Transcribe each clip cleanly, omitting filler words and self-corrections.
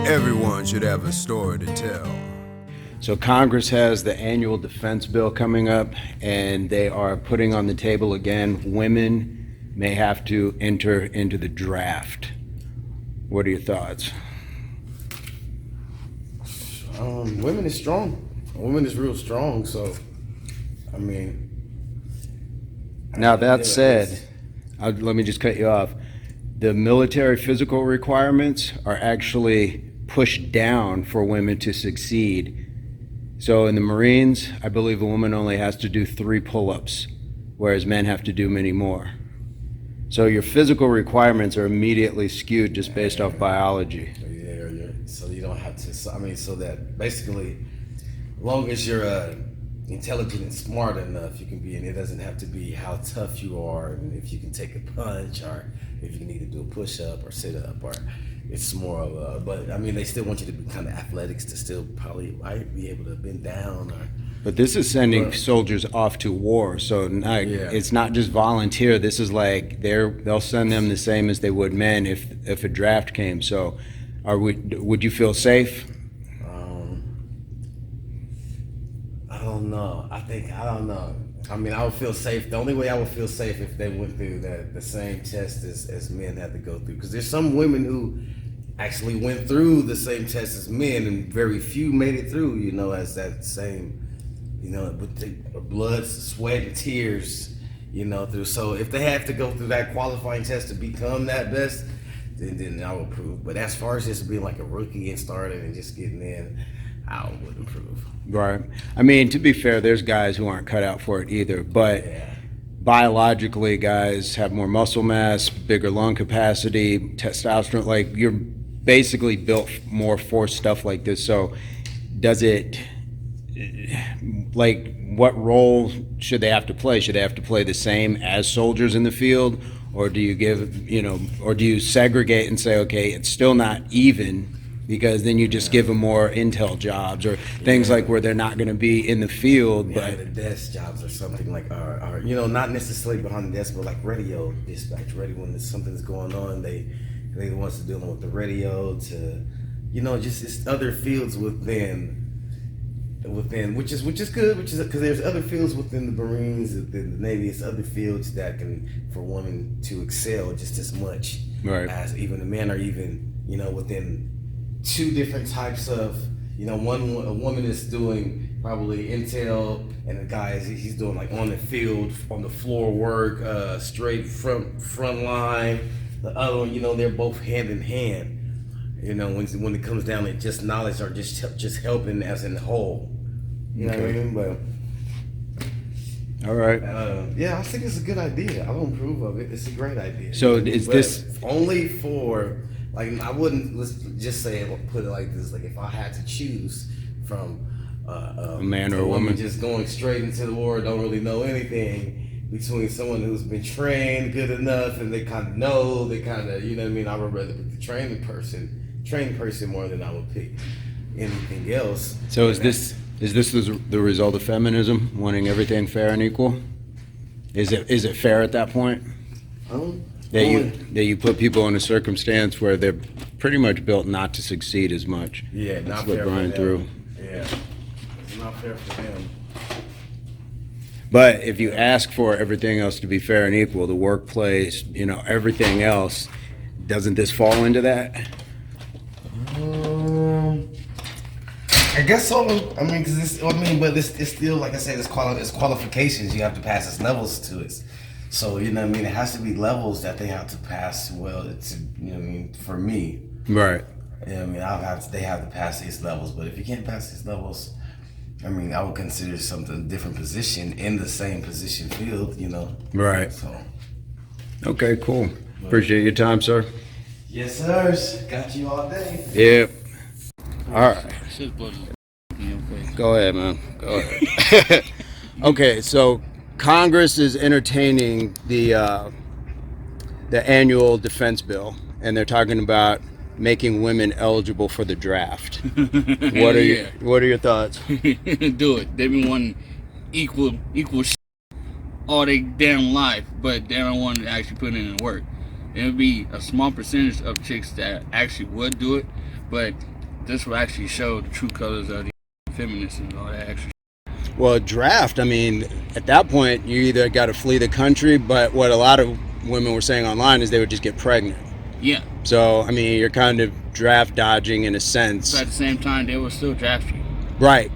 Everyone should have a story to tell. So Congress has the annual defense bill coming up, and they are putting on the table again, women may have to enter into the draft. What are your thoughts? Women is strong. Women is real strong, so, I mean... Now that said, let me just cut you off. The military physical requirements are actually pushed down for women to succeed. So in the Marines, I believe a woman only has to do 3 pull-ups, whereas men have to do many more. So your physical requirements are immediately skewed just based off biology. Yeah, so you don't have to, so that basically, as long as you're intelligent and smart enough, you can be, and it doesn't have to be how tough you are, and if you can take a punch, or if you need to do a push-up or sit-up, or it's more of a, but I mean, they still want you to be kind of athletics to still probably be able to bend down. But this is sending soldiers off to war, so it's not just volunteer. This is like they'll send them the same as they would men if a draft came. So, would you feel safe? I don't know. I don't know. I mean, I would feel safe. The only way I would feel safe if they went through the same test as men had to go through. Because there's some women who actually went through the same test as men, and very few made it through, as that same, with the blood, sweat, and tears, through. So if they have to go through that qualifying test to become that best, then I would approve. But as far as just being like a rookie and starting and just getting in, I wouldn't approve. Right. I mean, to be fair, there's guys who aren't cut out for it either, but biologically, guys have more muscle mass, bigger lung capacity, testosterone. Like, you're basically built more for stuff like this. So does it, like, what role should they have to play? Should they have to play the same as soldiers in the field? Or do you or do you segregate and say, okay, it's still not even, because then you just give them more intel jobs or things like where they're not going to be in the field, but the desk jobs or something like, or not necessarily behind the desk, but like radio dispatch, ready when something's going on, they the ones to dealing with the radio, to just it's other fields within which is good, which is because there's other fields within the Marines, within the Navy. It's other fields that can, for women to excel just as much as even the men, or even within 2 different types of, a woman is doing probably intel, and the guy he's doing like on the field, on the floor work, straight front line. The other one, they're both hand in hand. When it comes down to just knowledge or just helping as in whole. You know what I mean? But all right. I think it's a good idea. I don't approve of it. It's a great idea. So is this only for, like, I wouldn't, let's just say, put it like this, like if I had to choose from a man or a woman just going straight into the war, don't really know anything, between someone who's been trained good enough and they kind of know, they kind of, I would rather pick the trained person more than I would pick anything else. So is this the result of feminism, wanting everything fair and equal? Is it fair at that point? That you put people in a circumstance where they're pretty much built not to succeed as much. Yeah, not fair for them. Yeah, it's not fair for them. But if you ask for everything else to be fair and equal, the workplace, everything else, doesn't this fall into that? I guess so. I mean, but it's still, like I said, it's qualifications. You have to pass. It's levels to it. So, it has to be levels that they have to pass. Well, for me. Right. They have to pass these levels. But if you can't pass these levels, I would consider something different position in the same position field, Right. So. Okay, cool. Appreciate your time, sir. Yes, sirs. Got you all day. Yep. All right. Go ahead, man. Go ahead. Okay, so Congress is entertaining the annual defense bill, and they're talking about making women eligible for the draft. What are your thoughts? Do it. They've been wanting equal all their damn life, but they don't want to actually put in the work. It would be a small percentage of chicks that actually would do it, but this will actually show the true colors of the feminists and all that extra. Well, draft, I mean, at that point, you either got to flee the country, but what a lot of women were saying online is they would just get pregnant. Yeah. So, I mean, you're kind of draft dodging in a sense. But at the same time, they will still draft you. Right.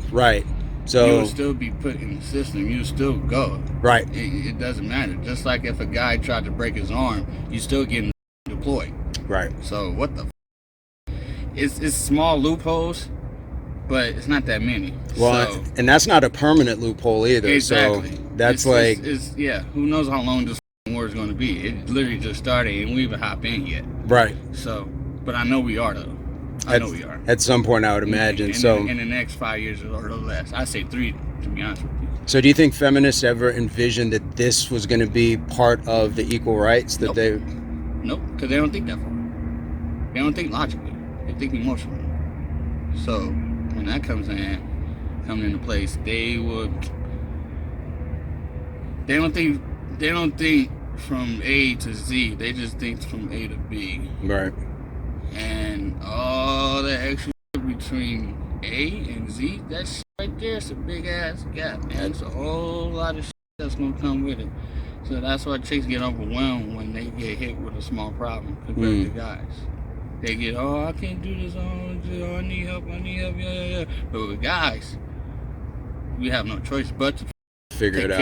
So you will still be put in the system. You will still go. Right. It doesn't matter. Just like if a guy tried to break his arm, you still get deployed. Right. So what the? It's small loopholes, but it's not that many. Well, so, and that's not a permanent loophole either. Exactly. So that's yeah. Who knows how long this war is going to be? It literally just started, and we even hop in yet. Right. So, but I know we are though. I know we are. At some point, I would imagine. In the next 5 years or less, I say 3, to be honest with you. So do you think feminists ever envisioned that this was going to be part of the equal rights that they? Nope, because they don't think that far. They don't think logically. They think emotionally. So when that comes into place, they don't think from A to Z. They just think from A to B. Right. And all the extra between A and Z, that shit right there is a big ass gap, man. It's a whole lot of shit that's gonna come with it. So that's why chicks get overwhelmed when they get hit with a small problem compared to guys. They get, oh, I can't do this, oh, I need help, yeah. But with guys, we have no choice but to figure it out.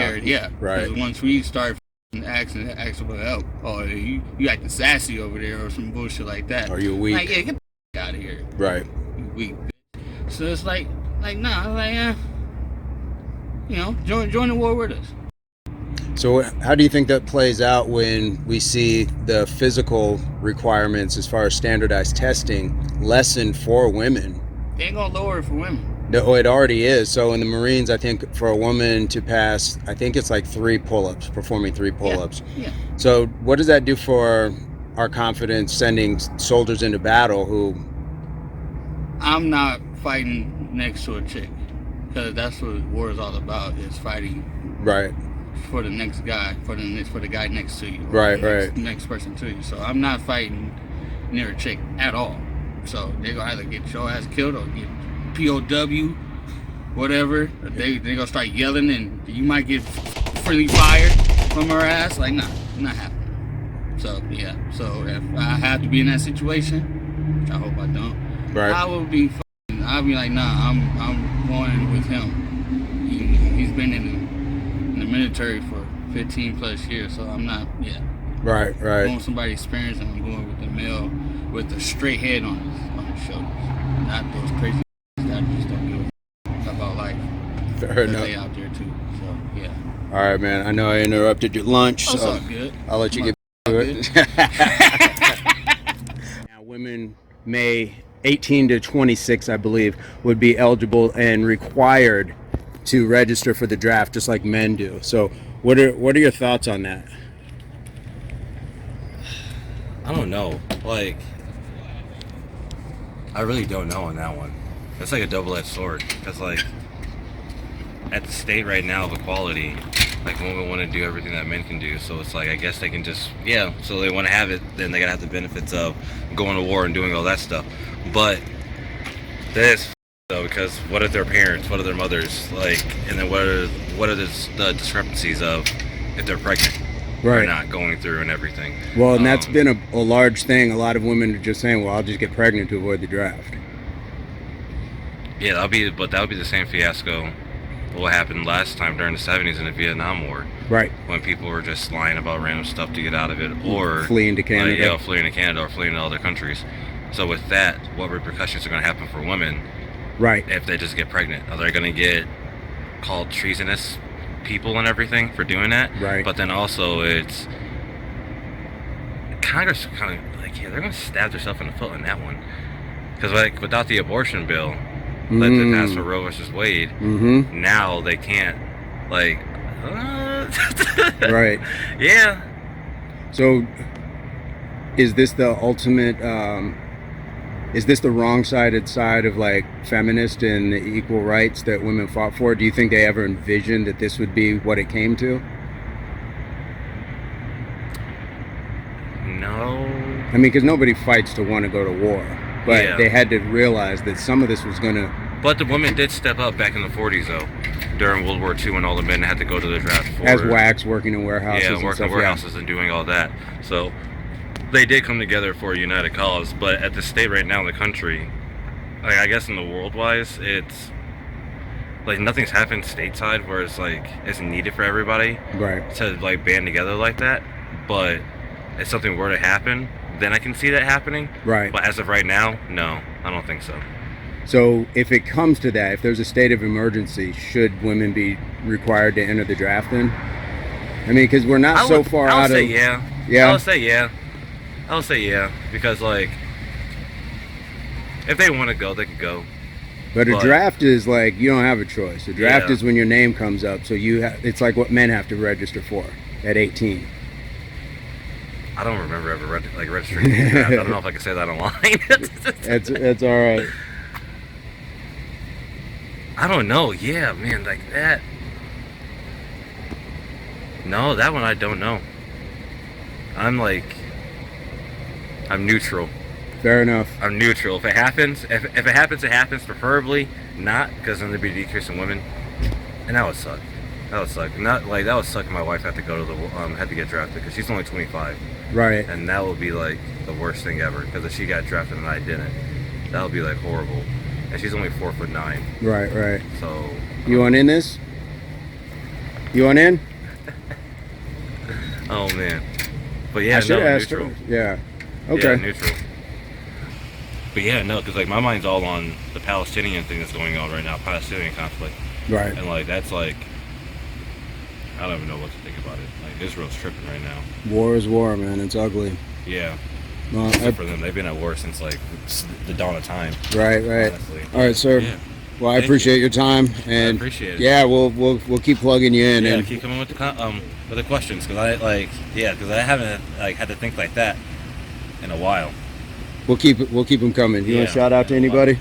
Right. Because once we start asking for help, oh, you acting sassy over there or some bullshit like that. Or you weak. Like, yeah, get the out of here. Right. You weak bitch. So it's like nah, join the war with us. So how do you think that plays out when we see the physical requirements as far as standardized testing lessen for women? They ain't gonna lower it for women. No, it already is. So in the Marines, I think for a woman to pass, I think it's like 3 pull-ups, performing 3 pull-ups. Yeah. So what does that do for our confidence sending soldiers into battle who... I'm not fighting next to a chick, because that's what war is all about, is fighting. Right. For the next guy, for the guy next to you. Right. Next person to you. So I'm not fighting near a chick at all. So they're gonna either get your ass killed or get POW, whatever. They gonna start yelling and you might get friendly fire from her ass. Like, nah, not happening. So yeah. So if I have to be in that situation, which I hope I don't, right, I'll be like, nah, I'm going with him. He's been in the military for 15 plus years, so I'm not. Yeah. Right. I want somebody experienced, and I'm going with the male with a straight head on his shoulders, not those crazy that just don't give a fuck about life. Fair enough. They out there too. So yeah. All right, man. I know I interrupted your lunch, Oh, so it's all good. I'll let you get to it. Now, women may 18 to 26, I believe, would be eligible and required to register for the draft, just like men do. So, what are your thoughts on that? I don't know. Like, I really don't know on that one. It's like a double-edged sword. Because, like, at the state right now of equality, like, women want to do everything that men can do. So it's like, I guess they can just, so they want to have it, then they gotta have the benefits of going to war and doing all that stuff. But that is though, because what are their parents? What are their mothers? Like, and then what are the discrepancies of if they're pregnant? Right. Or not going through and everything. Well, and that's been a large thing. A lot of women are just saying, well, I'll just get pregnant to avoid the draft. Yeah, that would be the same fiasco what happened last time during the 70s in the Vietnam War. Right. When people were just lying about random stuff to get out of it, or fleeing to Canada. Fleeing to Canada or fleeing to other countries. So with that, what repercussions are going to happen for women? Right. If they just get pregnant, are they going to get called treasonous people and everything for doing that? Right. But then also it's Congress kind of like, they're going to stab themselves in the foot on that one, because like without the abortion bill that they passed for Roe versus Wade, now they can't like right. Yeah. So is this the ultimate is this the wrong-sided side of like feminist and the equal rights that women fought for? Do you think they ever envisioned that this would be what it came to? No. I mean, because nobody fights to want to go to war. but Yeah. they had to realize that some of this was going to, But the women did step up back in the 40s, though, during World War II, when all the men had to go to the draft for as WACs, working in warehouses, yeah, and working stuff. in warehouses and doing all that. So they did come together for a united cause. But at the state right now in the country, like, I guess in the world wise, it's like nothing's happened stateside where it's like it's needed for everybody Right. to like band together like that. But if something were to happen, then I can see that happening. Right. But as of right now, no, I don't think so. So if it comes to that, if there's a state of emergency, should women be required to enter the draft then? I mean, because we're not so far I would out say of... yeah. Yeah? I would say yeah. I would say yeah, because like if they want to go, they could go. But a But- draft is like, you don't have a choice. A draft Yeah. is when your name comes up, so it's like what men have to register for at 18. I don't remember ever registering. For the draft. I don't know if I can say that online. That's all right. I don't know. Yeah, man, like that. No, that one I don't know. I'm neutral. Fair enough. I'm neutral. If it happens, if it happens, it happens. Preferably not, because then there'd be a decrease in women, and that would suck. That would suck. Not like that would suck if my wife had to go to the had to get drafted because she's only 25, Right. and that would be like the worst thing ever. Because if she got drafted and I didn't, that would be like horrible. And she's only 4'9". Right. So You want in this? You want in? oh man, but yeah, I should no, ask neutral. her. Yeah. Okay. Yeah, neutral. But yeah, no, because like my mind's all on the Palestinian thing that's going on right now, Palestinian conflict, Right. and like that's like I don't even know what to think about it. Like Israel's tripping right now. War is war, man. It's ugly. Yeah, Well, except for them, they've been at war since like the dawn of time. right. Honestly. All right, sir. Yeah. Well, I Thank appreciate you. your time, and appreciate it. yeah, we'll keep plugging you in, Yeah, and keep coming with the questions because because I haven't like had to think like that in a while. we'll keep them coming. You want Yeah. to shout out to anybody?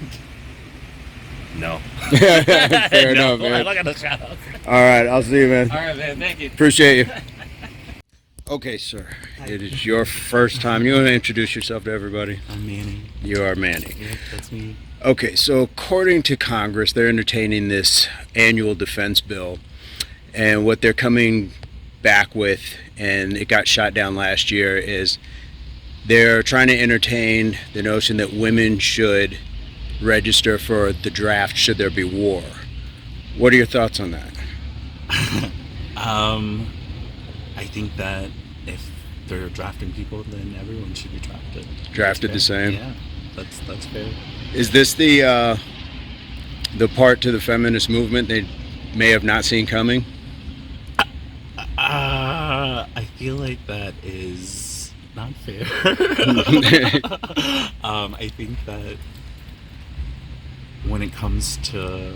No. Fair enough, man. I'm not gonna shout out. All right, I'll see you, man. All right, man. Thank you. Appreciate you. Okay, sir. It is your first time. You want to introduce yourself to everybody? I'm Manny. You are Manny. Yep, that's me. Okay, so according to Congress, they're entertaining this annual defense bill, and what they're coming back with, and it got shot down last year, is they're trying to entertain the notion that women should register for the draft should there be war. What are your thoughts on that? I think that if they're drafting people, then everyone should be drafted. Drafted the same? Yeah, that's fair. Is this the part to the feminist movement they may have not seen coming? I feel like that is not fair. I think that when it comes to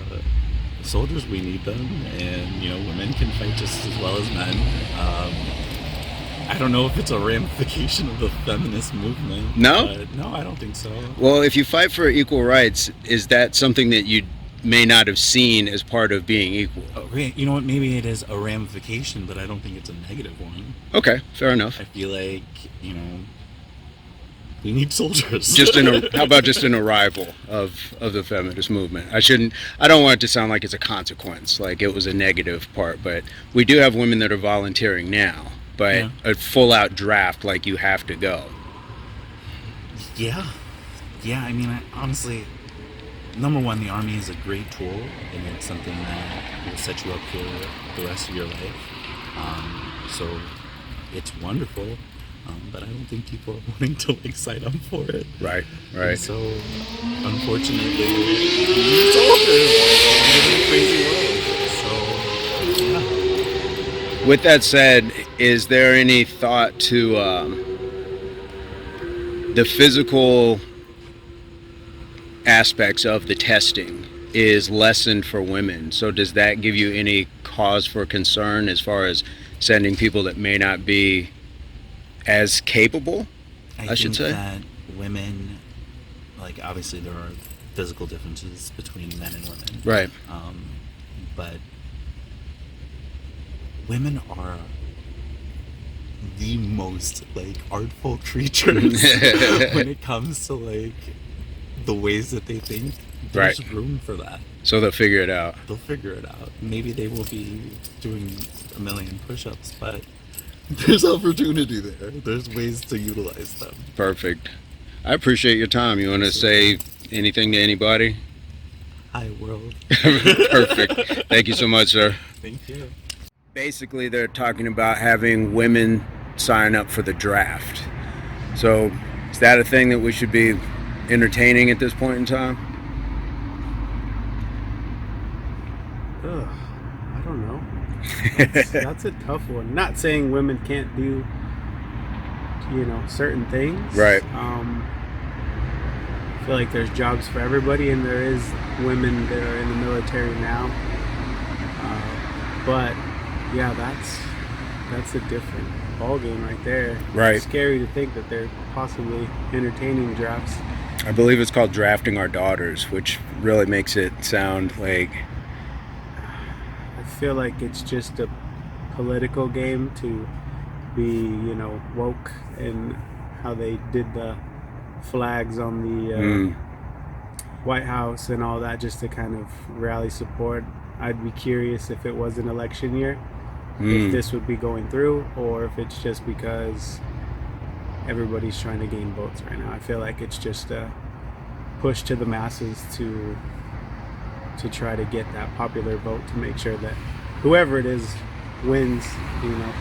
soldiers, we need them, and women can fight just as well as men. I don't know if it's a ramification of the feminist movement. No? But no, I don't think so. Well, if you fight for equal rights, is that something that you may not have seen as part of being equal? Okay, you know what? Maybe it is a ramification, but I don't think it's a negative one. Okay, fair enough. I feel like, we need soldiers. How about just an arrival of the feminist movement? I don't want it to sound like it's a consequence, like it was a negative part, but we do have women that are volunteering now, but Yeah. a full-out draft, like you have to go. Yeah. I mean, honestly, number one, the Army is a great tool, and it's something that will set you up for the rest of your life. So it's wonderful, but I don't think people are wanting to sign up for it. Right. And so, unfortunately, it's over. It's a crazy world. So, yeah. With that said, is there any thought to the physical aspects of the testing is lessened for women? So does that give you any cause for concern as far as sending people that may not be as capable, I should say? that women, obviously there are physical differences between men and women. Right. But women are the most artful creatures when it comes to the ways that they think, Right. there's room for that. So they'll figure it out. They'll figure it out. Maybe they will be doing a million push-ups, but there's opportunity there. There's ways to utilize them. Perfect. I appreciate your time. You want to say anything to anybody? Hi, world. Perfect. Thank you so much, sir. Thank you. Basically, they're talking about having women sign up for the draft. So, is that a thing that we should be entertaining at this point in time? Ugh, I don't know. That's a tough one. Not saying women can't do, certain things. Right. I feel like there's jobs for everybody, and there is women that are in the military now. But yeah, that's a different ballgame right there. Right. It's scary to think that they're possibly entertaining drafts. I believe it's called drafting our daughters, which really makes it sound like... I feel like it's just a political game to be, woke, and how they did the flags on the White House and all that, just to kind of rally support. I'd be curious if it was an election year, if this would be going through, or if it's just because everybody's trying to gain votes right now. I feel like it's just a push to the masses to try to get that popular vote, to make sure that whoever it is wins,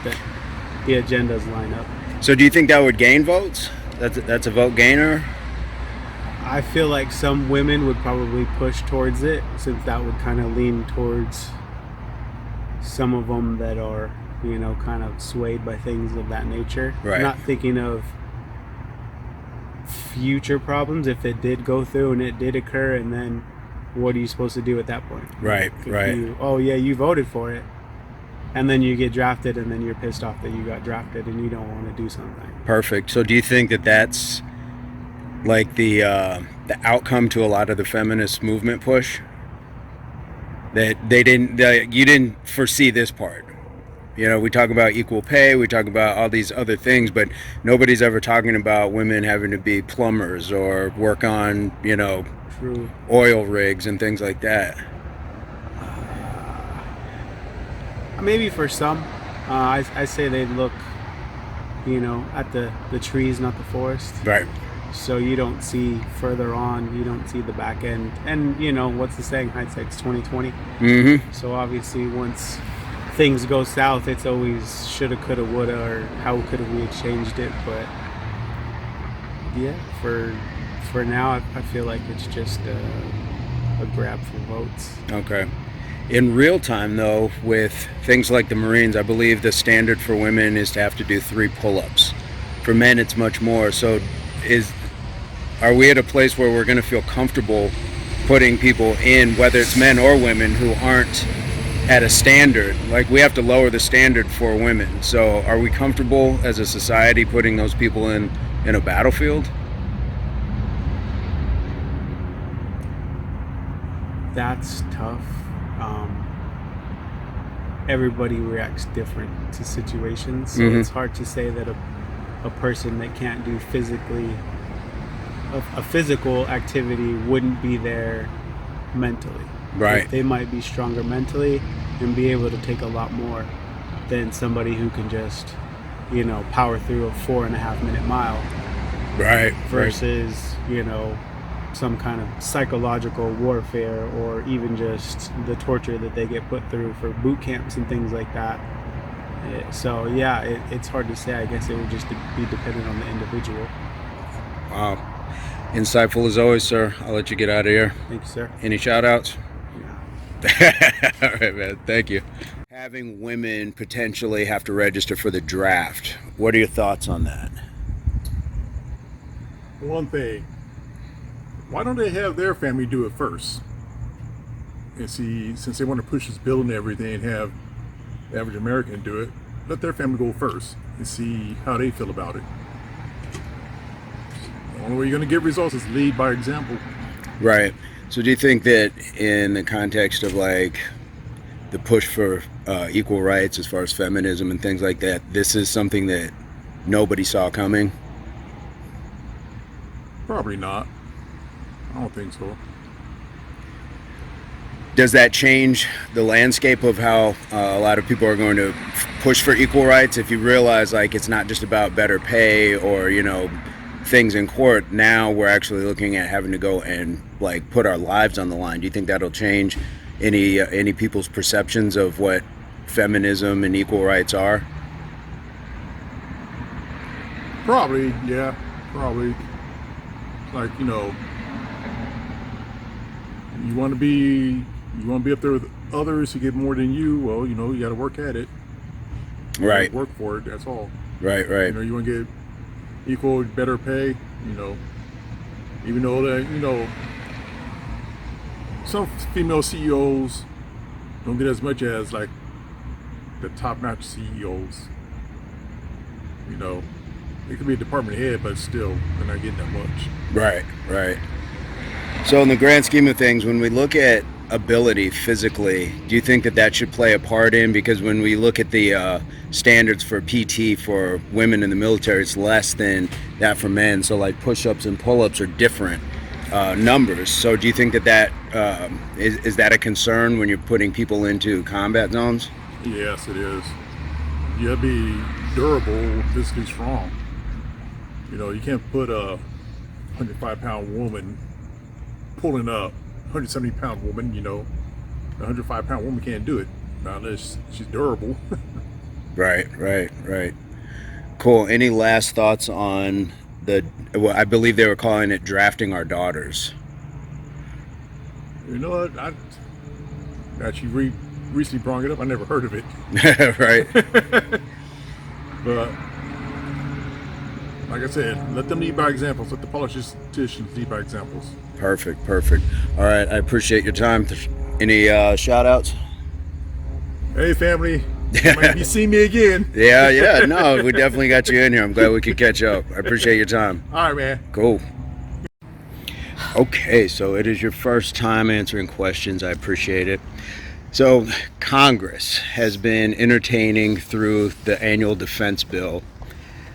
that the agendas line up. So do you think that would gain votes? That's a vote gainer? I feel like some women would probably push towards it, since that would kind of lean towards some of them that are, kind of swayed by things of that nature. Right. Not thinking of future problems if it did go through and it did occur, and then what are you supposed to do at that point? Right, right. You voted for it, and then you get drafted, and then you're pissed off that you got drafted and you don't want to do something. Perfect. So do you think that that's like the outcome to a lot of the feminist movement push? That you didn't foresee this part. We talk about equal pay, we talk about all these other things, but nobody's ever talking about women having to be plumbers or work on, True. oil rigs and things like that. Maybe for some, I say they look, at the trees, not the forest. Right. So you don't see further on, you don't see the back end. And, what's the saying? Hindsight's 20/20. Mm-hmm. So obviously once things go south, it's always shoulda, coulda, woulda, or how could have we changed it. But yeah, for now, I feel like it's just a grab for votes. Okay. In real time, though, with things like the Marines, I believe the standard for women is to have to do 3 pull-ups. For men, it's much more. So are we at a place where we're going to feel comfortable putting people in, whether it's men or women, who aren't at a standard? Like, we have to lower the standard for women. So are we comfortable as a society putting those people in a battlefield? That's tough. Everybody reacts different to situations, so it's hard to say that a person that can't do a physical activity wouldn't be there mentally. Right. Like, they might be stronger mentally and be able to take a lot more than somebody who can just, power through a 4.5-minute mile. Right. Versus, some kind of psychological warfare, or even just the torture that they get put through for boot camps and things like that. So yeah, it's hard to say. I guess it would just be dependent on the individual. Wow. Insightful as always, sir. I'll let you get out of here. Thank you, sir. Any shout outs? Yeah. All right, man. Thank you. Having women potentially have to register for the draft. What are your thoughts on that? One thing, why don't they have their family do it first? And see, since they want to push this bill and everything and have the average American do it, let their family go first and see how they feel about it. The only way you're going to get results is lead by example. Right. So do you think that in the context of like the push for equal rights as far as feminism and things like that, this is something that nobody saw coming? Probably not. I don't think so. Does that change the landscape of how a lot of people are going to push for equal rights? If you realize like it's not just about better pay or things in court, now we're actually looking at having to go and like put our lives on the line. Do you think that'll change any people's perceptions of what feminism and equal rights are? Probably, yeah, probably. Like you want to be up there with others who get more than you. Well, you got to work at it. Right. Work for it. That's all. Right. You want to get equal, better pay. Even though that some female CEOs don't get as much as like the top-notch CEOs. It could be a department head, but still, they're not getting that much. Right. So in the grand scheme of things, when we look at ability physically, do you think that should play a part in? Because when we look at the standards for PT for women in the military, it's less than that for men. So like push-ups and pull-ups are different numbers. So do you think that is that a concern when you're putting people into combat zones? Yes, it is. You have to be durable, physically strong. You can't put a 105-pound woman pulling up 170-pound woman. A 105-pound woman can't do it unless she's durable. Right. Cool. Any last thoughts on I believe they were calling it drafting our daughters? You know what? I actually recently brought it up. I never heard of it. Right. But like I said, let them lead by examples. Let the politicians lead by examples. Perfect. All right. I appreciate your time. Any shout outs? Hey, family. You might be seeing me again. Yeah. No, we definitely got you in here. I'm glad we could catch up. I appreciate your time. All right, man. Cool. Okay, so it is your first time answering questions. I appreciate it. So Congress has been entertaining through the annual defense bill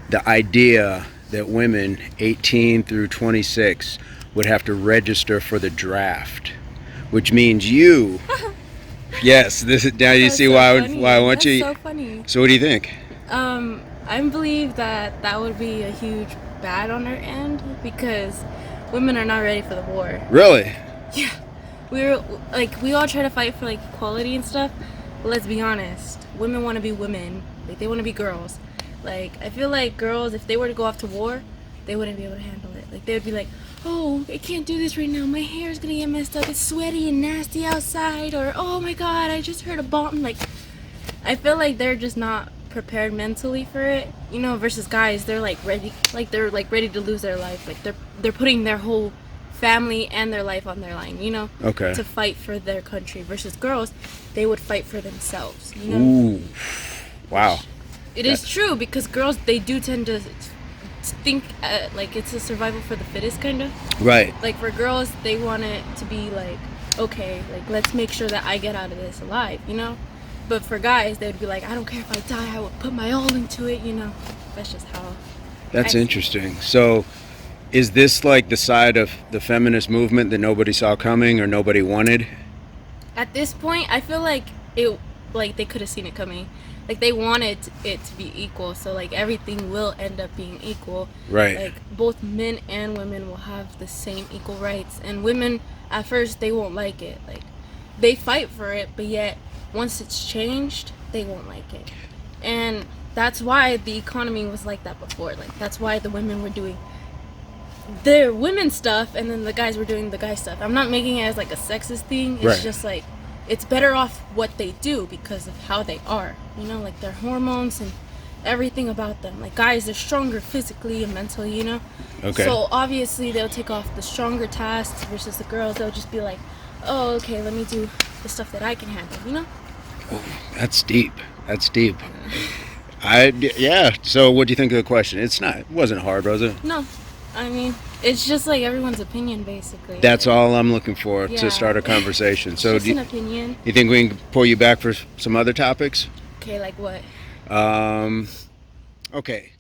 the idea that women 18 through 26 would have to register for the draft, which means you. Yes, this is now you see so why funny. I want That's you. so funny. So what do you think? I believe that would be a huge bad on our end because women are not ready for the war. Really? Yeah. We all try to fight for like equality and stuff, but let's be honest, women want to be women. Like they want to be girls. Like I feel like girls, if they were to go off to war, they wouldn't be able to handle it. Like they would be like, oh, I can't do this right now. My hair's gonna get messed up. It's sweaty and nasty outside. Or oh my god, I just heard a bomb. Like I feel like they're just not prepared mentally for it. Versus guys, they're like ready. Like they're like ready to lose their life. Like they're putting their whole family and their life on their line, Okay. to fight for their country. Versus girls, they would fight for themselves, Ooh, wow. It is true because girls, they do tend to think like it's a survival for the fittest kind of. Right. Like for girls, they want it to be like, okay, like let's make sure that I get out of this alive, But for guys, they would be like, I don't care if I die, I will put my all into it, That's just how. That's interesting. So is this like the side of the feminist movement that nobody saw coming or nobody wanted? At this point, I feel like they could have seen it coming. Like they wanted it to be equal, so like everything will end up being equal. Right. Like both men and women will have the same equal rights, and women at first they won't like it. Like they fight for it, but yet once it's changed, they won't like it. And that's why the economy was like that before. Like that's why the women were doing their women stuff and then the guys were doing the guy stuff. I'm not making it as like a sexist thing. It's right. Just like it's better off what they do because of how they are. Like their hormones and everything about them. Like guys, they're stronger physically and mentally, Okay. So obviously they'll take off the stronger tasks versus the girls. They'll just be like, oh, okay, let me do the stuff that I can handle, Oh, that's deep. Yeah. So what do you think of the question? It wasn't hard, was it? No. I mean, it's just like everyone's opinion, basically. That's all I'm looking for Yeah. to start a conversation. So It's just an opinion. You think we can pull you back for some other topics? Okay, like what? Okay.